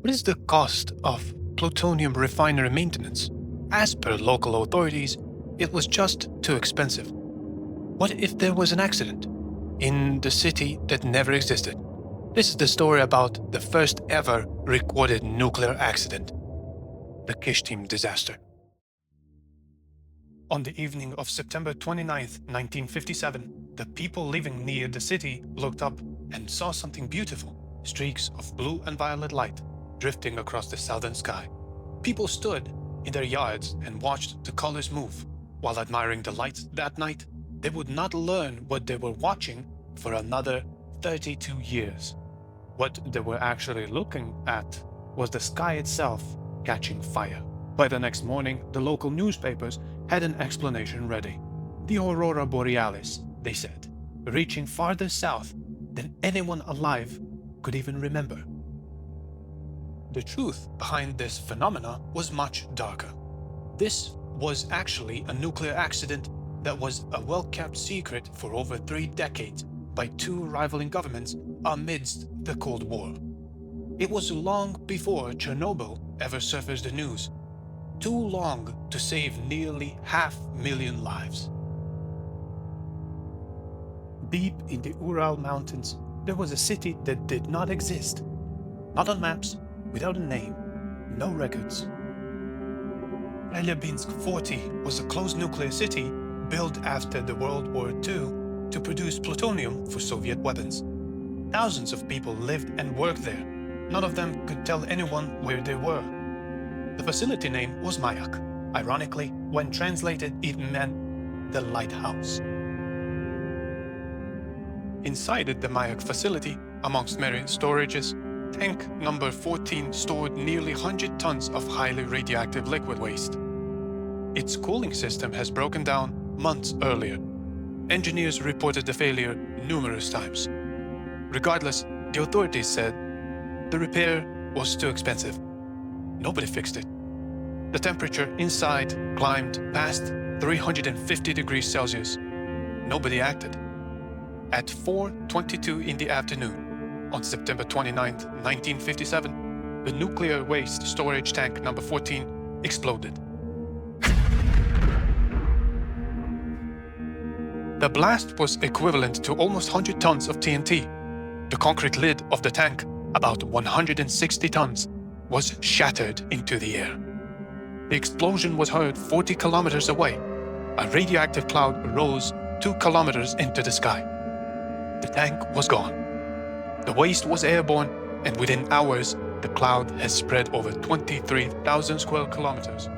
What is the cost of plutonium refinery maintenance? As per local authorities, it was just too expensive. What if there was an accident in the city that never existed? This is the story about the first ever recorded nuclear accident, the Kyshtym disaster. On the evening of September 29th, 1957, the people living near the city looked up and saw something beautiful, streaks of blue and violet light drifting across the southern sky. People stood in their yards and watched the colors move. While admiring the lights that night, they would not learn what they were watching for another 32 years. What they were actually looking at was the sky itself catching fire. By the next morning, the local newspapers had an explanation ready. The aurora borealis, they said, reaching farther south than anyone alive could even remember. The truth behind this phenomena was much darker. This was actually a nuclear accident that was a well-kept secret for over 3 decades by 2 rivaling governments amidst the Cold War. It was long before Chernobyl ever surfaced the news, too long to save nearly 500,000 lives. Deep in the Ural Mountains, there was a city that did not exist. Not on maps, without a name, no records. Chelyabinsk 40 was a closed nuclear city built after the World War II to produce plutonium for Soviet weapons. Thousands of people lived and worked there. None of them could tell anyone where they were. The facility name was Mayak. Ironically, when translated, it meant the lighthouse. Inside the Mayak facility, amongst many storages, tank number 14 stored nearly 100 tons of highly radioactive liquid waste. Its cooling system has broken down months earlier. Engineers reported the failure numerous times. Regardless, the authorities said the repair was too expensive. Nobody fixed it. The temperature inside climbed past 350 degrees Celsius. Nobody acted. At 4:22 in the afternoon, on September 29, 1957, the nuclear waste storage tank number 14 exploded. The blast was equivalent to almost 100 tons of TNT. The concrete lid of the tank, about 160 tons, was shattered into the air. The explosion was heard 40 kilometers away. A radioactive cloud rose 2 kilometers into the sky. The tank was gone. The waste was airborne, and within hours, the cloud has spread over 23,000 square kilometers.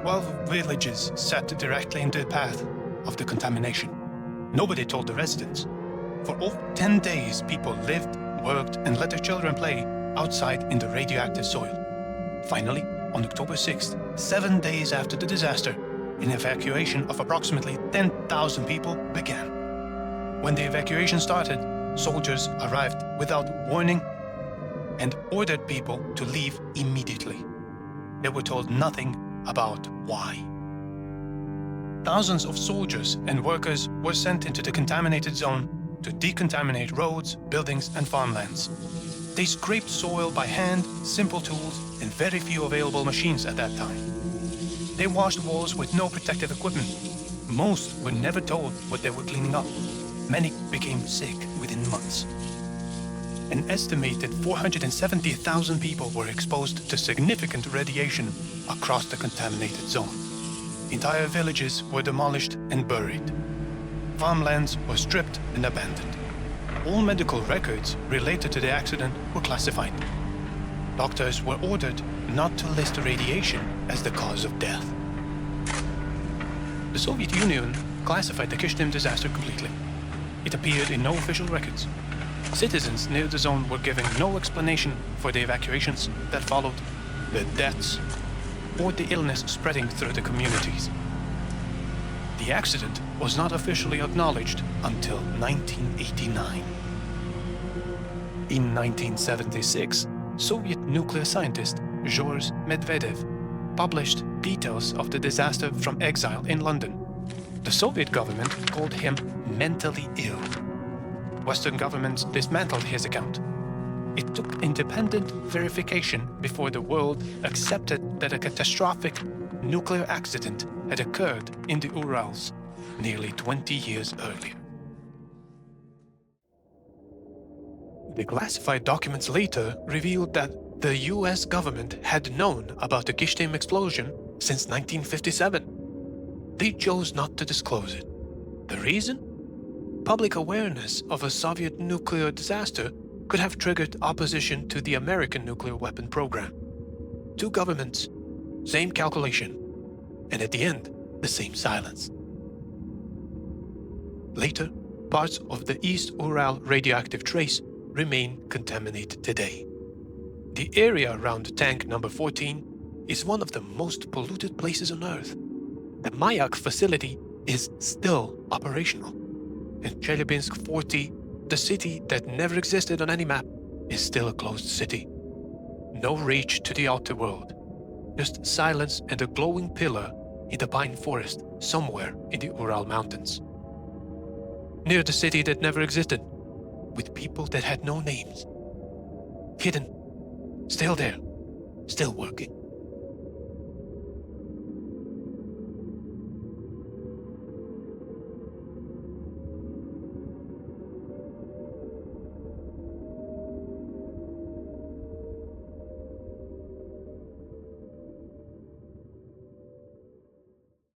12 villages sat directly in the path of the contamination. Nobody told the residents. For over 10 days, people lived, worked, and let their children play outside in the radioactive soil. Finally, on October 6th, 7 days after the disaster, an evacuation of approximately 10,000 people began. When the evacuation started, soldiers arrived without warning and ordered people to leave immediately. They were told nothing about why. Thousands of soldiers and workers were sent into the contaminated zone to decontaminate roads, buildings, and farmlands. They scraped soil by hand, simple tools, and very few available machines at that time. They washed walls with no protective equipment. Most were never told what they were cleaning up. Many became sick within months. An estimated 470,000 people were exposed to significant radiation across the contaminated zone. Entire villages were demolished and buried. Farmlands were stripped and abandoned. All medical records related to the accident were classified. Doctors were ordered not to list radiation as the cause of death. The Soviet Union classified the Kyshtym disaster completely. It appeared in no official records. Citizens near the zone were given no explanation for the evacuations that followed, the deaths, or the illness spreading through the communities. The accident was not officially acknowledged until 1989. In 1976, Soviet nuclear scientist Georgy Medvedev published details of the disaster from exile in London. The Soviet government called him mentally ill. Western governments dismantled his account. It took independent verification before the world accepted that a catastrophic nuclear accident had occurred in the Urals nearly 20 years earlier. Declassified documents later revealed that the US government had known about the Kyshtym explosion since 1957. They chose not to disclose it. The reason? Public awareness of a Soviet nuclear disaster could have triggered opposition to the American nuclear weapon program. Two governments, same calculation, and at the end, the same silence. Later, parts of the East Ural radioactive trace remain contaminated today. The area around tank number 14 is one of the most polluted places on Earth. The Mayak facility is still operational. And Chelyabinsk 40, the city that never existed on any map, is still a closed city. No reach to the outer world, just silence and a glowing pillar in the pine forest somewhere in the Ural Mountains. Near the city that never existed, with people that had no names. Hidden, still there, still working.